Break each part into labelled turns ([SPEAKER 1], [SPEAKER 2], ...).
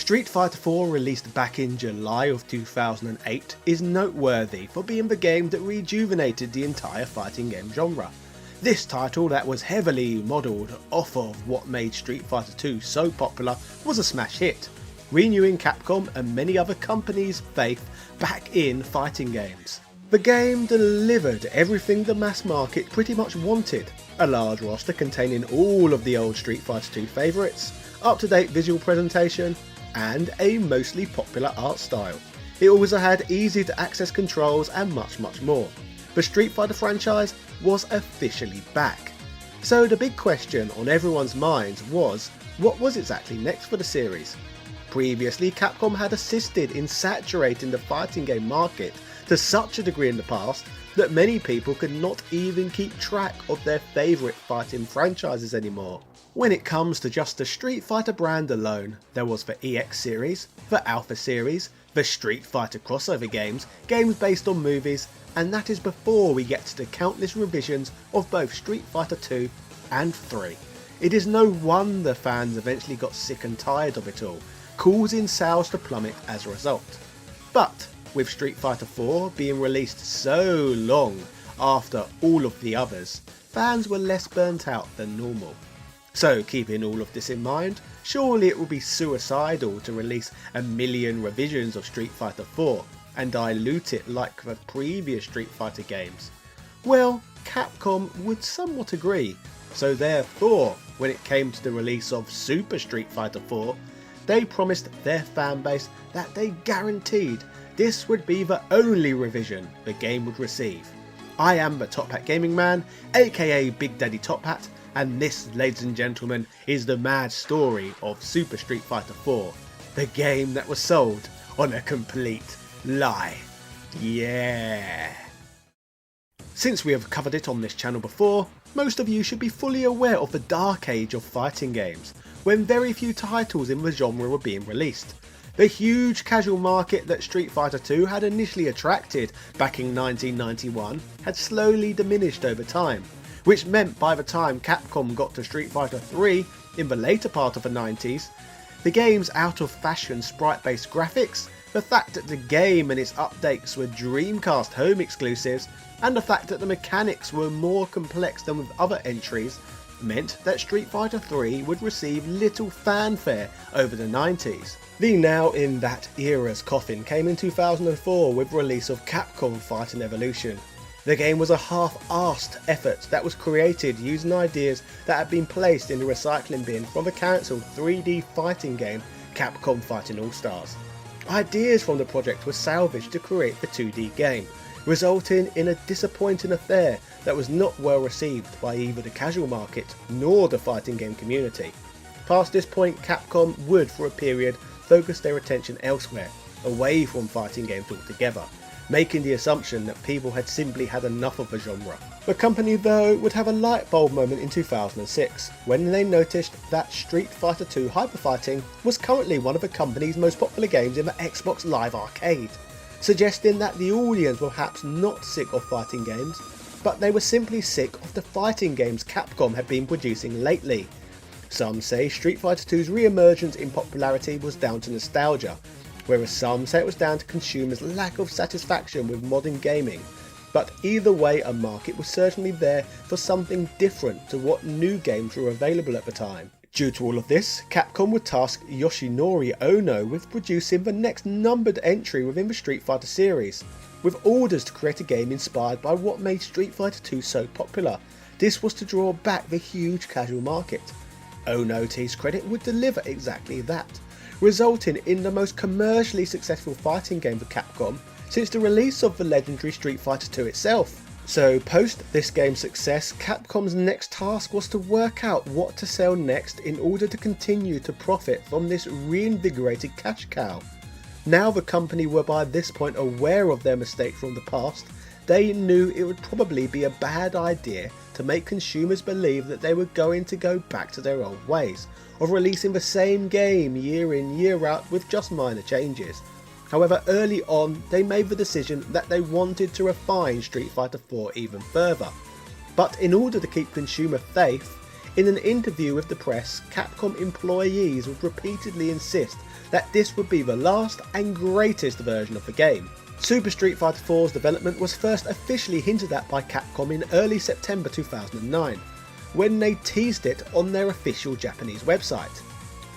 [SPEAKER 1] Street Fighter IV, released back in July of 2008, is noteworthy for being the game that rejuvenated the entire fighting game genre. This title, that was heavily modelled off of what made Street Fighter II so popular, was a smash hit, renewing Capcom and many other companies' faith back in fighting games. The game delivered everything the mass market pretty much wanted: a large roster containing all of the old Street Fighter II favourites, up-to-date visual presentation, and a mostly popular art style. It also had easy to access controls and much more. The Street Fighter franchise was officially back. So the big question on everyone's minds was, what was exactly next for the series? Previously, Capcom had assisted in saturating the fighting game market to such a degree in the past that many people could not even keep track of their favourite fighting franchises anymore. When it comes to just the Street Fighter brand alone, there was the EX series, the Alpha series, the Street Fighter crossover games, games based on movies, and that is before we get to the countless revisions of both Street Fighter 2 and 3. It is no wonder fans eventually got sick and tired of it all, causing sales to plummet as a result. But with Street Fighter 4 being released so long after all of the others, fans were less burnt out than normal. So keeping all of this in mind, surely it would be suicidal to release a million revisions of Street Fighter 4 and dilute it like the previous Street Fighter games. Well, Capcom would somewhat agree, so therefore, when it came to the release of Super Street Fighter 4, they promised their fanbase that they guaranteed this would be the only revision the game would receive. I am the Top Hat Gaming Man, aka Big Daddy Top Hat, and this, ladies and gentlemen, is the mad story of Super Street Fighter 4, the game that was sold on a complete lie. Yeah! Since we have covered it on this channel before, most of you should be fully aware of the dark age of fighting games, when very few titles in the genre were being released. The huge casual market that Street Fighter 2 had initially attracted back in 1991 had slowly diminished over time, which meant by the time Capcom got to Street Fighter 3 in the later part of the 90s, the game's out-of-fashion sprite-based graphics, the fact that the game and its updates were Dreamcast home exclusives, and the fact that the mechanics were more complex than with other entries, meant that Street Fighter 3 would receive little fanfare over the 90s. The now in that era's coffin came in 2004 with the release of Capcom Fighting Evolution. The game was a half-arsed effort that was created using ideas that had been placed in the recycling bin from the cancelled 3D fighting game Capcom Fighting All-Stars. Ideas from the project were salvaged to create the 2D game, resulting in a disappointing affair that was not well received by either the casual market nor the fighting game community. Past this point, Capcom would for a period focus their attention elsewhere, away from fighting games altogether, making the assumption that people had simply had enough of the genre. The company though would have a light bulb moment in 2006 when they noticed that Street Fighter 2 Hyper Fighting was currently one of the company's most popular games in the Xbox Live Arcade, suggesting that the audience were perhaps not sick of fighting games, but they were simply sick of the fighting games Capcom had been producing lately. Some say Street Fighter 2's re-emergence in popularity was down to nostalgia, whereas some say it was down to consumers' lack of satisfaction with modern gaming. But either way, a market was certainly there for something different to what new games were available at the time. Due to all of this, Capcom would task Yoshinori Ono with producing the next numbered entry within the Street Fighter series, with orders to create a game inspired by what made Street Fighter 2 so popular. This was to draw back the huge casual market. Ono, to his credit, would deliver exactly that, resulting in the most commercially successful fighting game for Capcom since the release of the legendary Street Fighter 2 itself. So post this game's success, Capcom's next task was to work out what to sell next in order to continue to profit from this reinvigorated cash cow. Now the company were by this point aware of their mistake from the past, they knew it would probably be a bad idea to make consumers believe that they were going to go back to their old ways of releasing the same game year in year out with just minor changes. However, early on they made the decision that they wanted to refine Street Fighter 4 even further. But in order to keep consumer faith, in an interview with the press, Capcom employees would repeatedly insist that this would be the last and greatest version of the game. Super Street Fighter 4's development was first officially hinted at by Capcom in early September 2009, when they teased it on their official Japanese website.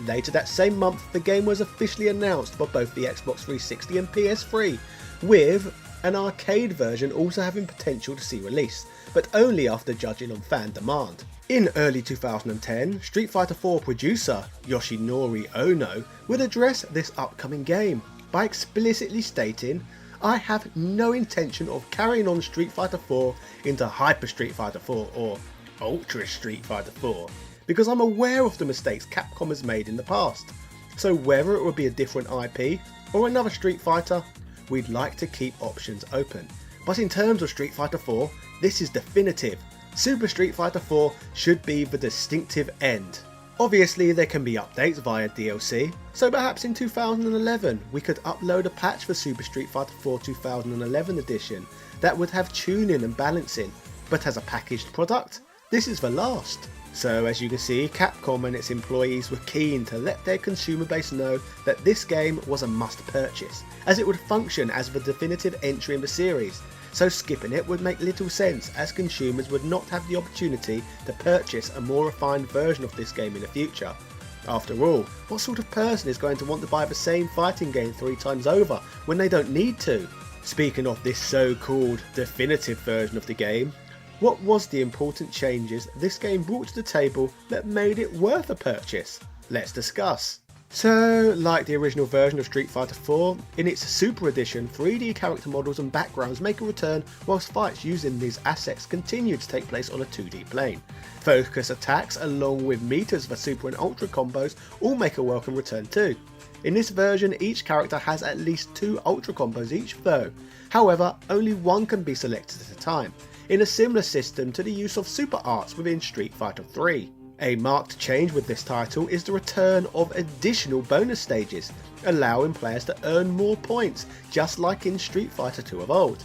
[SPEAKER 1] Later that same month, the game was officially announced for both the Xbox 360 and PS3, with an arcade version also having potential to see release, but only after judging on fan demand. In early 2010, Street Fighter 4 producer Yoshinori Ono would address this upcoming game by explicitly stating, "I have no intention of carrying on Street Fighter 4 into Hyper Street Fighter 4 or Ultra Street Fighter 4, because I'm aware of the mistakes Capcom has made in the past. So whether it would be a different IP or another Street Fighter, we'd like to keep options open. But in terms of Street Fighter 4, this is definitive. Super Street Fighter 4 should be the distinctive end." Obviously there can be updates via DLC, so perhaps in 2011 we could upload a patch for Super Street Fighter 4 2011 edition that would have tuning and balancing, but as a packaged product, this is the last. So as you can see, Capcom and its employees were keen to let their consumer base know that this game was a must purchase, as it would function as the definitive entry in the series, so skipping it would make little sense, as consumers would not have the opportunity to purchase a more refined version of this game in the future. After all, what sort of person is going to want to buy the same fighting game 3 times over when they don't need to? Speaking of this so-called definitive version of the game, what was the important changes this game brought to the table that made it worth a purchase? Let's discuss. So, like the original version of Street Fighter 4, in its Super Edition, 3D character models and backgrounds make a return whilst fights using these assets continue to take place on a 2D plane. Focus attacks along with meters for Super and Ultra combos all make a welcome return too. In this version, each character has at least 2 Ultra combos each though, however only one can be selected at a time, in a similar system to the use of super arts within Street Fighter 3. A marked change with this title is the return of additional bonus stages, allowing players to earn more points, just like in Street Fighter 2 of old.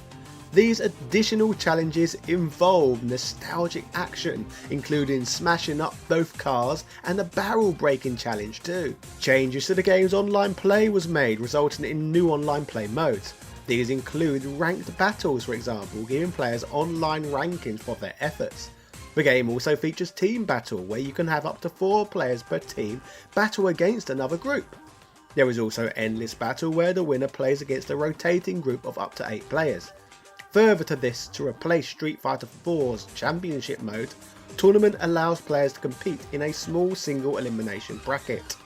[SPEAKER 1] These additional challenges involve nostalgic action, including smashing up both cars and a barrel breaking challenge too. Changes to the game's online play was made, resulting in new online play modes. These include ranked battles, for example, giving players online rankings for their efforts. The game also features Team Battle, where you can have up to 4 players per team battle against another group. There is also Endless Battle, where the winner plays against a rotating group of up to 8 players. Further to this, to replace Street Fighter 4's Championship mode, Tournament allows players to compete in a small single elimination bracket.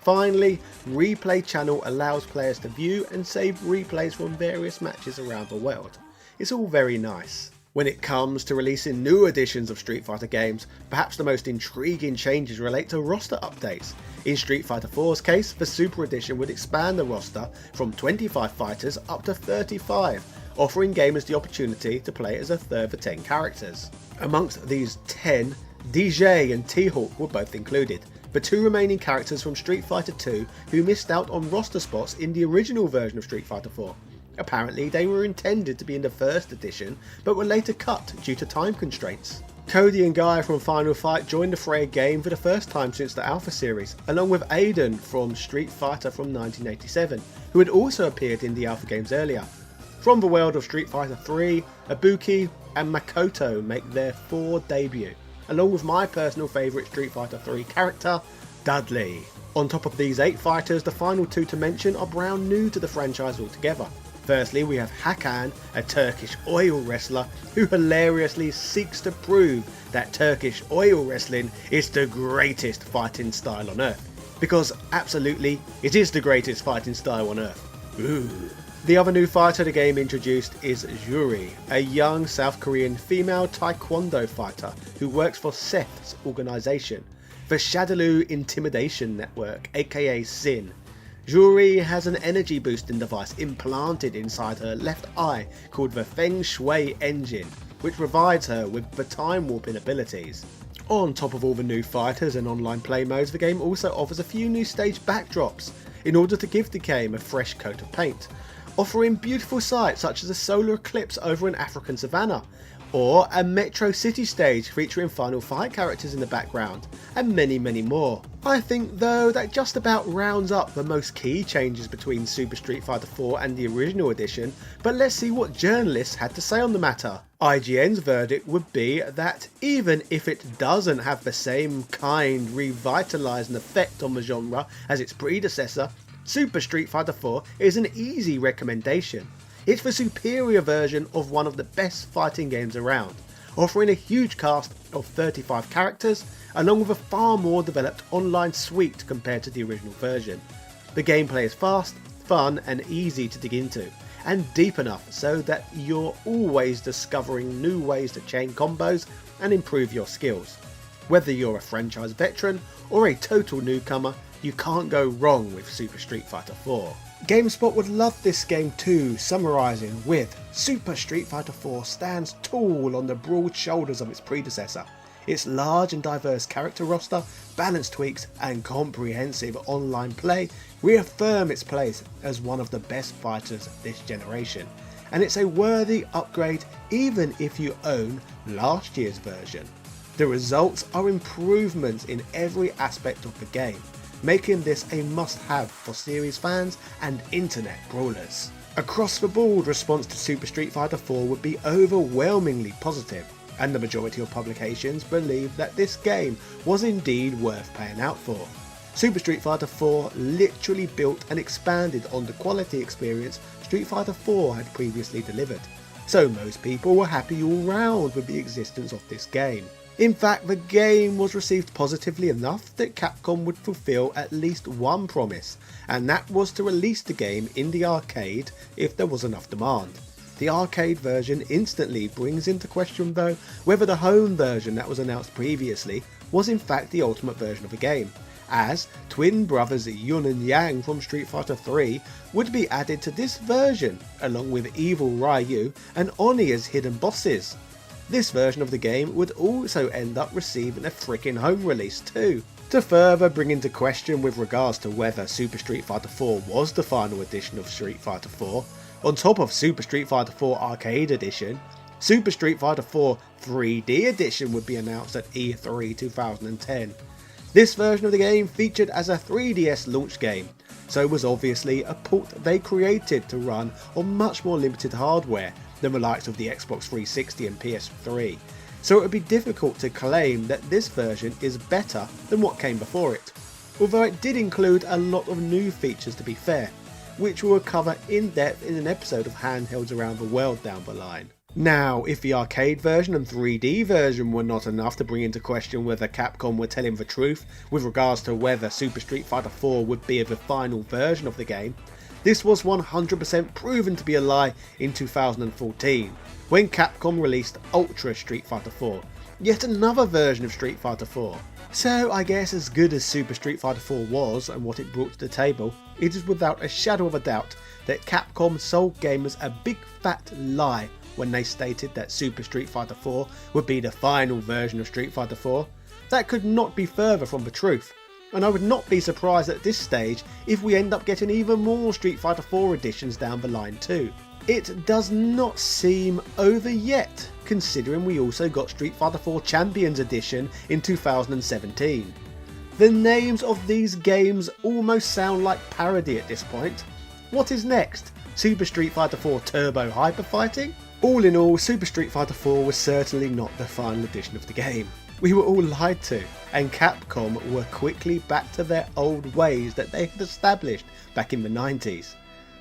[SPEAKER 1] Finally, Replay Channel allows players to view and save replays from various matches around the world. It's all very nice. When it comes to releasing new editions of Street Fighter games, perhaps the most intriguing changes relate to roster updates. In Street Fighter 4's case, the Super Edition would expand the roster from 25 fighters up to 35, offering gamers the opportunity to play as a further 10 characters. Amongst these 10, DJ and T-Hawk were both included, the 2 remaining characters from Street Fighter 2 who missed out on roster spots in the original version of Street Fighter 4. Apparently they were intended to be in the first edition, but were later cut due to time constraints. Cody and Guy from Final Fight joined the fray again for the first time since the Alpha series, along with Aiden from Street Fighter from 1987, who had also appeared in the Alpha games earlier. From the world of Street Fighter 3, Ibuki and Makoto make their 4th debut, along with my personal favourite Street Fighter 3 character, Dudley. On top of these 8 fighters, the final 2 to mention are brand new to the franchise altogether. Firstly, we have Hakan, a Turkish oil wrestler who hilariously seeks to prove that Turkish oil wrestling is the greatest fighting style on earth. Because absolutely, it is the greatest fighting style on earth. Ooh. The other new fighter the game introduced is Yuri, a young South Korean female taekwondo fighter who works for Seth's organisation, the Shadaloo Intimidation Network, aka SIN. Yuri has an energy boosting device implanted inside her left eye called the Feng Shui Engine, which provides her with the time warping abilities. On top of all the new fighters and online play modes, the game also offers a few new stage backdrops in order to give the game a fresh coat of paint, offering beautiful sights such as a solar eclipse over an African savanna, or a Metro City stage featuring Final Fight characters in the background, and many more. I think though that just about rounds up the most key changes between Super Street Fighter 4 and the original edition, but let's see what journalists had to say on the matter. IGN's verdict would be that even if it doesn't have the same kind revitalising effect on the genre as its predecessor, Super Street Fighter 4 is an easy recommendation. It's the superior version of one of the best fighting games around, offering a huge cast of 35 characters along with a far more developed online suite compared to the original version. The gameplay is fast, fun and easy to dig into, and deep enough so that you're always discovering new ways to chain combos and improve your skills. Whether you're a franchise veteran or a total newcomer, you can't go wrong with Super Street Fighter 4. GameSpot would love this game too, summarising with Super Street Fighter 4 stands tall on the broad shoulders of its predecessor. Its large and diverse character roster, balance tweaks and comprehensive online play reaffirm its place as one of the best fighters of this generation, and it's a worthy upgrade even if you own last year's version. The results are improvements in every aspect of the game, making this a must-have for series fans and internet brawlers. Across the board response to Super Street Fighter 4 would be overwhelmingly positive, and the majority of publications believe that this game was indeed worth paying out for. Super Street Fighter 4 literally built and expanded on the quality experience Street Fighter 4 had previously delivered, so most people were happy all round with the existence of this game. In fact, the game was received positively enough that Capcom would fulfill at least one promise, and that was to release the game in the arcade if there was enough demand. The arcade version instantly brings into question though whether the home version that was announced previously was in fact the ultimate version of the game, as twin brothers Yun and Yang from Street Fighter 3 would be added to this version, along with Evil Ryu and Oni as hidden bosses. This version of the game would also end up receiving a frickin' home release too. To further bring into question with regards to whether Super Street Fighter 4 was the final edition of Street Fighter 4, on top of Super Street Fighter 4 Arcade Edition, Super Street Fighter 4 3D Edition would be announced at E3 2010. This version of the game featured as a 3DS launch game, so was obviously a port they created to run on much more limited hardware than the likes of the Xbox 360 and PS3, so it would be difficult to claim that this version is better than what came before it, although it did include a lot of new features to be fair, which we'll cover in depth in an episode of Handhelds Around the World down the line. Now, if the arcade version and 3D version were not enough to bring into question whether Capcom were telling the truth with regards to whether Super Street Fighter 4 would be the final version of the game, this was 100% proven to be a lie in 2014, when Capcom released Ultra Street Fighter 4, yet another version of Street Fighter 4. So I guess as good as Super Street Fighter 4 was and what it brought to the table, it is without a shadow of a doubt that Capcom sold gamers a big fat lie when they stated that Super Street Fighter 4 would be the final version of Street Fighter 4. That could not be further from the truth, and I would not be surprised at this stage if we end up getting even more Street Fighter 4 editions down the line too. It does not seem over yet, considering we also got Street Fighter 4 Champions Edition in 2017. The names of these games almost sound like parody at this point. What is next? Super Street Fighter 4 Turbo Hyper Fighting? All in all, Super Street Fighter 4 was certainly not the final edition of the game. We were all lied to, and Capcom were quickly back to their old ways that they had established back in the 90s.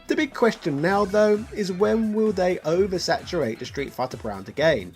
[SPEAKER 1] The big question now though is when will they oversaturate the Street Fighter brand again?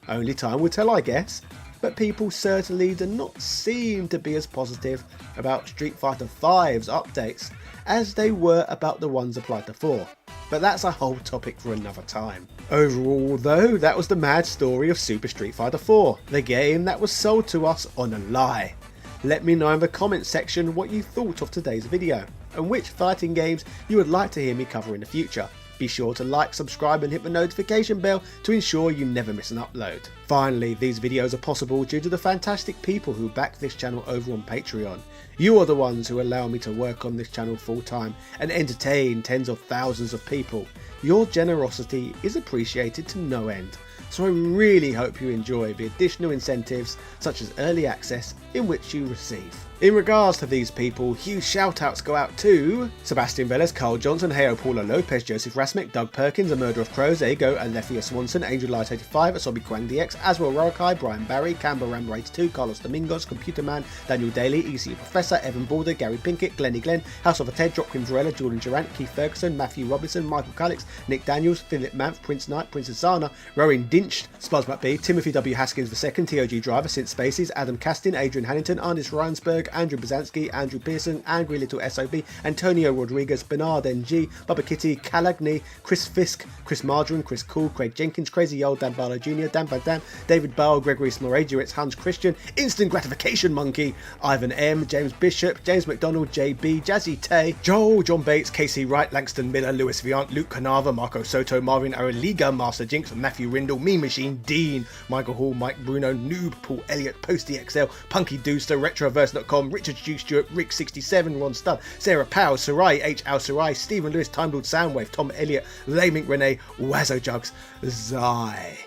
[SPEAKER 1] Only time will tell I guess, but people certainly do not seem to be as positive about Street Fighter V's updates as they were about the ones applied to 4. But that's a whole topic for another time. Overall though, that was the mad story of Super Street Fighter 4, the game that was sold to us on a lie. Let me know in the comments section what you thought of today's video, and which fighting games you would like to hear me cover in the future. Be sure to like, subscribe and hit the notification bell to ensure you never miss an upload. Finally, these videos are possible due to the fantastic people who back this channel over on Patreon. You are the ones who allow me to work on this channel full time and entertain tens of thousands of people. Your generosity is appreciated to no end, so I really hope you enjoy the additional incentives such as early access in which you receive. In regards to these people, huge shoutouts go out to Sebastian Velez, Carl Johnson, Heo Paula Lopez, Joseph Rasmick, Doug Perkins, A Murder of Crows, Ego, Alethea Swanson, Angel Light 85, Asobi Kwang DX, Aswell Rarakai, Brian Barry, Camber Ramber 82, Carlos Domingos, Computer Man, Daniel Daly, ECU Professor, Evan Balder, Gary Pinkett, Glennie Glenn, House of a Ted, Dropkin Varela, Jordan Durant, Keith Ferguson, Matthew Robinson, Michael Calix, Nick Daniels, Philip Manf, Prince Knight, Princess Zana, Rowan Dinched, Spuzz McBee, Timothy W. Haskins II, TOG Driver, Synth Spaces, Adam Castin, Adrian Hannington, Ardis Reinsberg, Andrew Bazansky, Andrew Pearson, Angry Little SOB, Antonio Rodriguez, Bernard NG, Bubba Kitty, Calagny, Chris Fisk, Chris Margarine, Chris Cool, Craig Jenkins, Crazy Old Dan Barlow Jr., Dan Van Dam, David Bale, Gregory Smoragiewicz, Hans Christian, Instant Gratification Monkey, Ivan M, James Bishop, James McDonald, JB, Jazzy Tay, Joel, John Bates, Casey Wright, Langston Miller, Lewis Viant, Luke Canava, Marco Soto, Marvin Araliga, Master Jinx, Matthew Rindle, Mean Machine, Dean, Michael Hall, Mike Bruno, Noob, Paul Elliott, Posty XL, Punky Dooster, Retroverse.com, Richard Duke Stewart, Rick67, Ron Studd, Sarah Powell, Sarai, H. Al Sarai, Stephen Lewis, Time Lord Soundwave, Tom Elliott, Lamink Renee, Wazzo Jugs, Zai.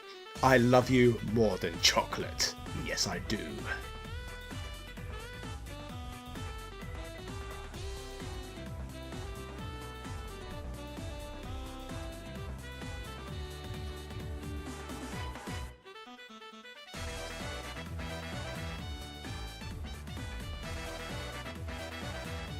[SPEAKER 1] I love you more than chocolate. Yes, I do.